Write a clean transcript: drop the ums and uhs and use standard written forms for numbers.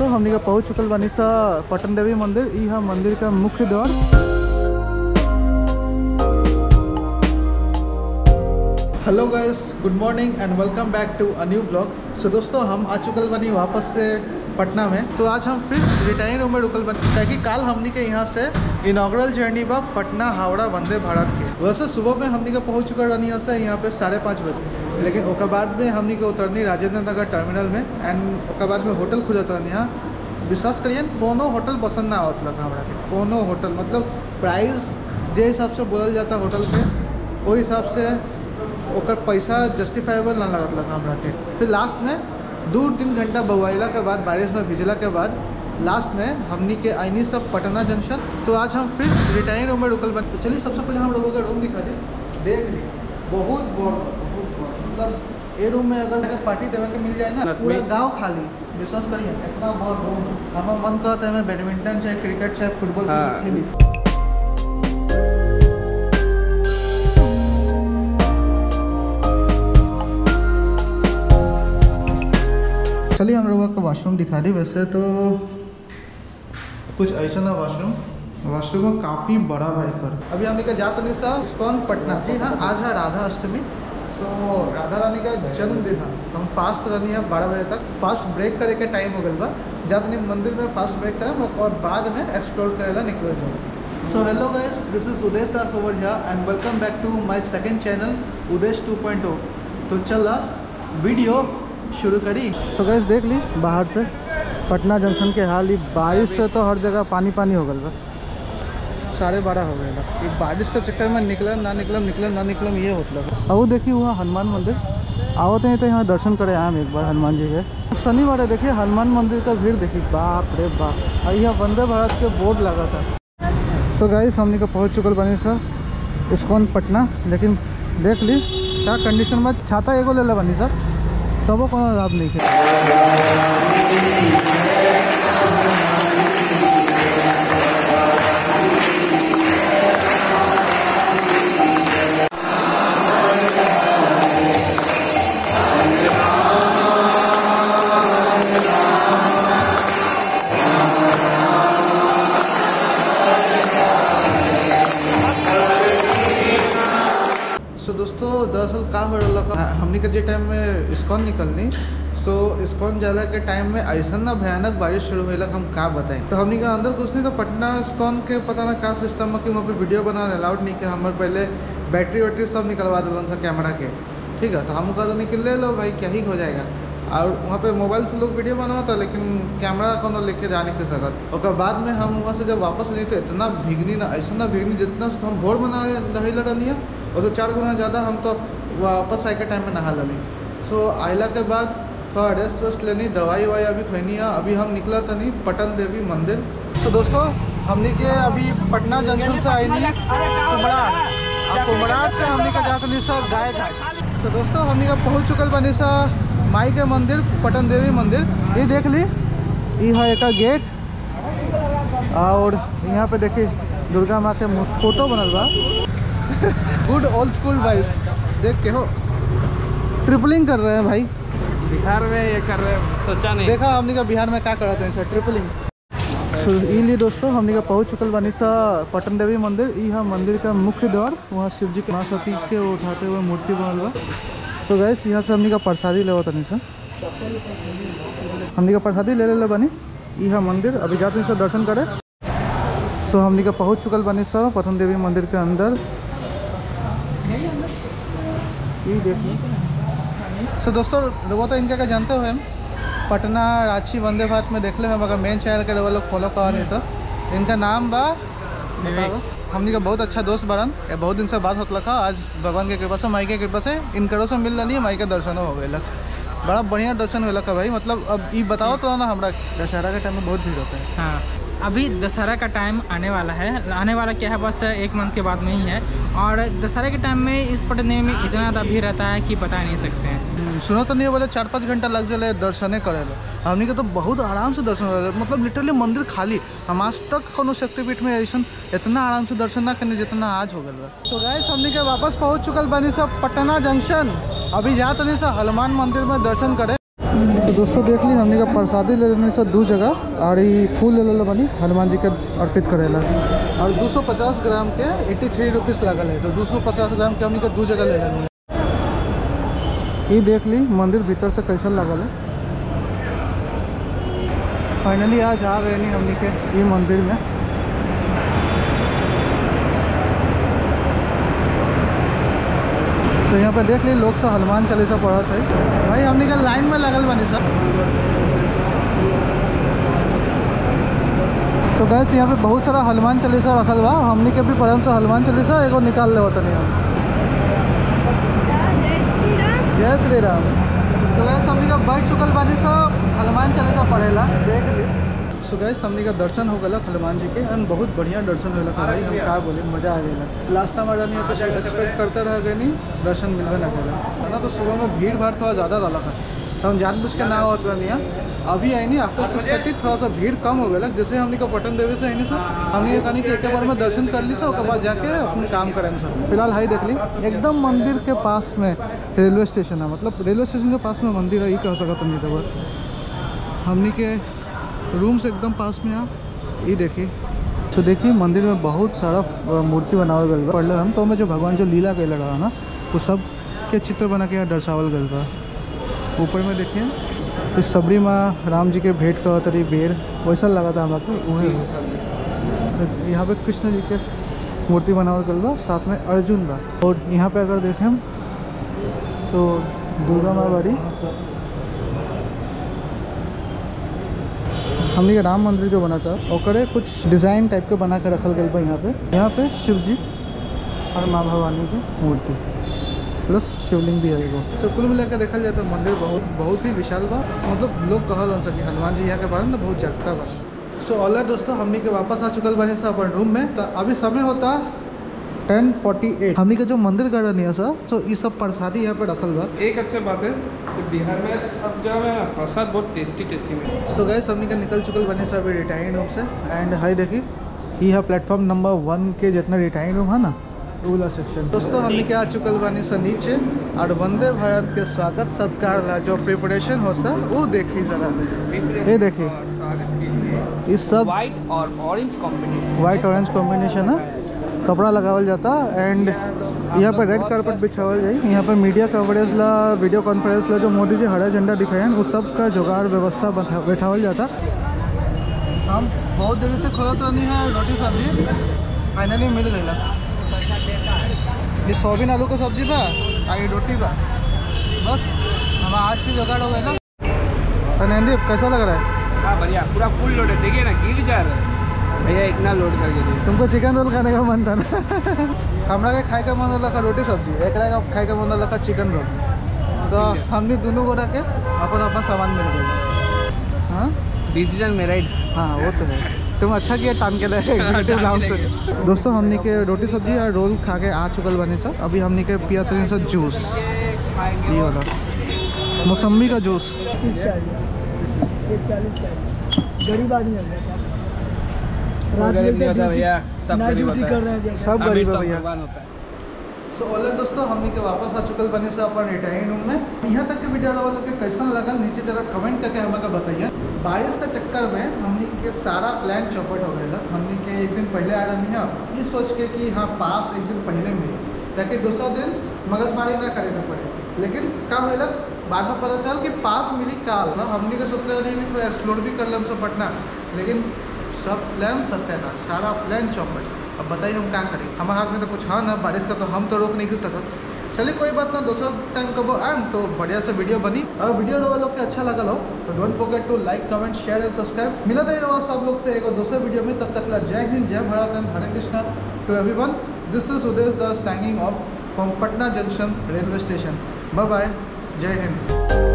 दोस्तों हमने का पहुँच चुकल बानी सा पटन देवी मंदिर। यह मंदिर का मुख्य द्वार। Hello guys, good morning and welcome back to a new blog. So दोस्तों हम आ चुकल बनी वापस से पटना में। तो आज हम फिर रिटायरिंग रूम में रुकल बनी ताकि कल हमने के यहाँ से इनॉग्रल जर्नी बा पटना हावड़ा वंदे भारत के। वैसे सुबह में हमने का पहुँच चुका रही से यहाँ पे 5:30 बजे, लेकिन उसके बाद में हमने के उतरनी राजेंद्र नगर टर्मिनल में एंड उसके बाद में होटल खुजत रहनी। यहाँ विश्वास करिए कोनो होटल पसंद ना आवत लगा हमारा के। कोनो होटल मतलब प्राइस जे हिसाब से बोलल जाता होटल के वो हिसाब से ओकर पैसा जस्टिफाइबल ना लगत लगा हमरा के। फिर लास्ट में 2-3 घंटा बउआइला के बाद बारिश में भिजला के बाद लास्ट में हमनी के आईनी सब पटना जंक्शन। तो आज हम फिर रिटायरिंग रूम में रुकल बन। तो चलिए सबसे पहले हम लोगों का रूम दिखा दे। देख ली बहुत बड़ा मतलब ये रूम में अगर पार्टी देवे के मिल जाए ना पूरा गाँव खाली। विश्वास करिए इतना बड़ा रूम। हमारा मन कहता है बैडमिंटन चाहे क्रिकेट चाहे फुटबॉल खेली। चलिए हम लोगों को वॉशरूम दिखा दी। वैसे तो कुछ ऐसा ना वॉशरूम काफ़ी बड़ा है पर। अभी हमने का जात नहीं सा इस्कॉन पटना। जी हाँ, आज है राधा अष्टमी। सो राधा रानी का जन्मदिन है। हम फास्ट रहनी है 12 बजे तक। फास्ट ब्रेक करे के टाइम हो गया बा। जात नहीं मंदिर में फास्ट ब्रेक करें और बाद में एक्सप्लोर करेला निकल जाओ। So hello guys, this is Udesh Das over here and welcome back to my second channel Udesh 2.0। तो चला वीडियो शुरू करी। सो गाइस देख ली बाहर से पटना जंक्शन के हाल। बारिश से तो हर जगह पानी पानी हो गया। 12:30 हो गया। ये बारिश के चक्कर में निकलम ना निकलम ये होता है। अब देखिए वहाँ हनुमान मंदिर आवते हैं तो यहाँ दर्शन करे आए हम एक बार हनुमान जी के। शनिवार है देखिए हनुमान मंदिर का भीड़ देखिए, बाप रे बाप। और यहाँ वंदे भारत के बोर्ड लगा था। तो गाइस हमने का पहुँच चुकल बनी सर इस्कॉन पटना। लेकिन देख ली क्या कंडीशन में छाता एगो ले बनी सर तब को लाभ नहीं है। दोस्तों दरअसल का हो रहा हमने के जो टाइम में इस्कॉन निकलनी। सो इस्कॉन जाला के टाइम में ऐसा ना भयानक बारिश शुरू हुई हम का बताएं। तो हमने का अंदर कुछ नहीं। तो पटना इस्कॉन के पता ना का सिस्टम है कि वहाँ पे वीडियो बनाना अलाउड नहीं किया। हमारे पहले बैटरी वैटरी सब निकलवा दिलन सा कैमरा के। ठीक है, तो हम कहा निकल ले लो भाई क्या ही हो जाएगा। और वहाँ पे मोबाइल से लोग वीडियो बनाता लेकिन कैमरा को लेके जाने के सकत। और बाद में हम वहाँ से जब वापस नहीं तो इतना भीगनी ना ऐसा ना भीगनी जितना हम भोर में नही लड़नी है उससे 4 गुना ज़्यादा हम तो वापस आए के टाइम में नहा लेनी। सो आइला के बाद थोड़ा रेस्ट वेस्ट लेनी, दवाई ववाई अभी खैनी है। अभी हम निकला था नहीं पटन देवी मंदिर। सो दोस्तों हमने के अभी पटना जंक्शन से आई नहीं कुमड़ार। अब कुमड़ार से हमने का जाकर नहीं सा गाय घाट। तो दोस्तों हमने का पहुँच चुकल बनी सा माई के मंदिर पटन देवी मंदिर। ये देख ली ये है एक गेट और यहाँ पे देखिए दुर्गा माँ के फोटो बनल बा। गुड ओल्ड स्कूल वाइब्स देख के हो। ट्रिपलिंग कर रहे हैं भाई बिहार में ये कर रहे हैं, सोचा नहीं देखा हमने का बिहार में क्या कराते हैं सर ट्रिपलिंग। तो ये दोस्तों हमने का पहुँच चुकल बनी सा पटन देवी मंदिर। यह मंदिर का मुख्य द्वार। वहाँ शिव जी के माँ सती के उठाते हुए मूर्ति बनल बा। तो गैस यहाँ से हमने का प्रसादी ले तनी सर। हमने का प्रसादी ले बनी। यह मंदिर अभी जाते सर दर्शन करे। तो हमने का पहुँच चुकल बनी सर पटन देवी मंदिर के अंदर। ये देखिए सो दोस्तों वो तो इनका जानते हो हम पटना रांची वंदे भारत में देख ले हम। अगर मेन चैनल के वो लोग फॉलो करा नहीं तो इनका नाम बा हमने का बहुत अच्छा दोस्त बरन। बहुत दिन से बात होता था। आज भगवान के कृपा से माई के कृपा से इनकरों से मिल रही है। माई के दर्शन हो गए बड़ा बढ़िया दर्शन होला का भाई। मतलब अब ये बताओ तो ना हमारा दशहरा के टाइम में बहुत भीड़ होता है। हाँ अभी दशहरा का टाइम आने वाला है। आने वाला क्या है बस 1 मंथ के बाद में ही है। और दशहरा के टाइम में इस पटना में इतना ज़्यादा भीड़ रहता है कि बता नहीं सकते हैं। सुनो तो नहीं बोले 4-5 घंटा लग जाए दर्शन करे। हमने के तो बहुत आराम से दर्शन हो मतलब लिटरली मंदिर खाली। हम आज तक कोनो शक्तिपीठ में ऐसा इतना आराम से दर्शन ना करने जितना आज हो गया। तो गाइस हमने के वापस पहुंच चुकल बनी सब पटना जंक्शन। अभी जाते नहीं सब हनुमान मंदिर में दर्शन करे। तो दोस्तों देख ली हमने का प्रसादी ले लेने से 2 जगह और ये फूल ले लो बनी हनुमान जी के अर्पित करेला और 250 ग्राम के 83 रुपीज़ लगल है। तो 250 ग्राम के हमने का 2 जगह ले लेनी है। ये देख ली मंदिर भीतर से कैसा लगल है। फाइनली आज आ गए नहीं हमने के ये मंदिर में। तो यहाँ पे देख ली लोग सब हनुमान चालीसा पढ़त है। भाई हमने का लाइन में लगल बनी सर। तो गैस यहाँ पे बहुत सारा हनुमान चालीसा रखल बा। हमने के भी पढ़म से हनुमान चालीसा एगो निकाल ले होता नहीं हम। जय श्री राम। तो गैस हमने का बैठ चुकल बानी सब हनुमान चालीसा पढ़ेला देख ली। सो गैस हमने का दर्शन हो गया हनुमान जी के एंड बहुत बढ़िया दर्शन होला भाई। हम का बोले मज़ा आ गया। लास्ट टाइम आ नहीं तो शायद एक्सपेक्ट करते रह गए नहीं दर्शन मिलवे ना करेला ना। तो सुबह में भीड़ भाड़ थोड़ा ज़्यादा रहा था तो हम जानबूझ के ना होत नहीं। अभी आई नहीं आफ्टर 6:30 थोड़ा सा भीड़ कम हो गया। जैसे हमने को पटन देवी से आई नहीं सर हमने ये कहानी कि एक बार में दर्शन कर ली सर उसके बाद जाके अपने काम करें सर। फिलहाल हाई देख ली एकदम मंदिर के पास में रेलवे स्टेशन है। मतलब रेलवे स्टेशन के पास में मंदिर है। ये कह सकता नहीं था हमने के रूम से एकदम पास में आ। ये देखिए तो देखिए मंदिर में बहुत सारा मूर्ति बनावल गल बा। पढ़ले हम तो में जो भगवान जो लीला कैल रहा ना वो सब के चित्र बना के यहाँ दर्शावल गल बा। ऊपर में देखिए इस सबरी माँ राम जी के भेंट का तरी बेड़ वैसा लगा था हमारे वही। यहाँ पे कृष्ण जी के मूर्ति बनावल गल बा साथ में अर्जुन बा। और यहाँ पे अगर देखें तो दुर्गा माँ बाड़ी। हमने का राम मंदिर जो बना था ओकरे कुछ डिज़ाइन टाइप के बना के रखल गल बा। यहाँ पे शिव जी और माँ भवानी की मूर्ति प्लस शिवलिंग भी है एगो। सो कुल मिला के देखा जाए तो मंदिर बहुत ही विशाल बा। मतलब लोग कहल बन सके हनुमान जी यहाँ के बारे में बहुत जगता बा। सो ऑलराइट दोस्तों हमने के वापस आ चुकल बने से अपन रूम में। तो अभी समय होता 10:48। हमने का जो मंदिर गार्डन है सर तो ये सब प्रसादी यहाँ पे रखल बा। एक अच्छी बात है कि बिहार में सब जगह में प्रसाद बहुत टेस्टी मिले। सो गैस हमने का निकल चुकल बने से अभी रिटायरिंग रूम से। एंड हाई देखिए ये है प्लेटफॉर्म नंबर 1 के जितना रिटायरिंग रूम है ना वाला सेक्शन। दोस्तों हमने क्या आ चुकल बने से नीचे और वंदे भारत के स्वागत सत्कार ला जो प्रिपरेशन होता वो देखिए जरा। ये देखिए ये सब वाइट और ऑरेंज कॉम्बिनेशन है। कपड़ा लगावल जाता एंड यहाँ पर रेड कारपेट बिछावल जाए। यहाँ पर मीडिया कवरेज ला वीडियो कॉन्फ्रेंस ला जो मोदी जी हरा झंडा दिखाए उस सब का जुगाड़ व्यवस्था बैठावल जाता। हम बहुत देर से खोजत रहनी है रोटी सब्जी फाइनली मिल गई। ये सोयाबीन आलू का सब्जी बा आई रोटी बा बस हम आज की जुगाड़ हो गए ना। नंदीप कैसा लग रहा है? हाँ बढ़िया पूरा फुल लोड है। देखिए ना गिर जा रहा है भैया इतना लोड करके दे। तुमको चिकन रोल खाने का मन था ना? हमारा के खाए का मन होला का रोटी सब्जी एक का खाए का मन होला का चिकन रोल। तो हमने दोनों को रखे अपन सामान मिल गया। हाँ डिसीजन में राइट। हाँ वो तो है। तुम अच्छा किया टान के लिए। दोस्तों हमने के रोटी सब्जी और रोल खा के आ चुकल बने सर। अभी हमने के पिया तो सर जूस ये वाला मौसम्बी का जूस। गरीब आदमी भैया सब गरीब है भैया। सो ऑलराइट दोस्तों हमने के वापस आ चुकल बने से अपन रिटायरिंग रूम में। यहाँ तक के वीडियो वालों के कैसा लगल नीचे जरा कमेंट करके हमें बताइए। बारिश का चक्कर में हमने के सारा प्लान चौपट हो गया। हमने के एक दिन पहले आ रही है ये सोच के कि हाँ पास एक दिन पहले मिले ताकि दूसरा दिन मगजमारी ना करे के पड़े। लेकिन क्या हुआ बाद में पता चल कि पास मिली काल। हमने के सोचते रहे कि थोड़ा एक्सप्लोर भी कर ले हम सब पटना लेकिन सब प्लान सत्यानाश सारा प्लान चौपट। अब बताइए हम क्या करें? हमारे हाथ में तो कुछ है ना बारिश का तो हम तो रोक नहीं कर सकते। चलिए कोई बात ना दूसरा टाइम कब आएँ तो बढ़िया से वीडियो बनी। अगर वीडियो लोगों के अच्छा लगा हो तो don't forget to like comment share and subscribe. मिला था रहा सब लोग से एक और दूसरे वीडियो में। तब तक ला जय हिंद जय Bharat and Hare Krishna to everyone. This is Udesh the signing off from Patna junction railway station. Bye bye जय हिंद।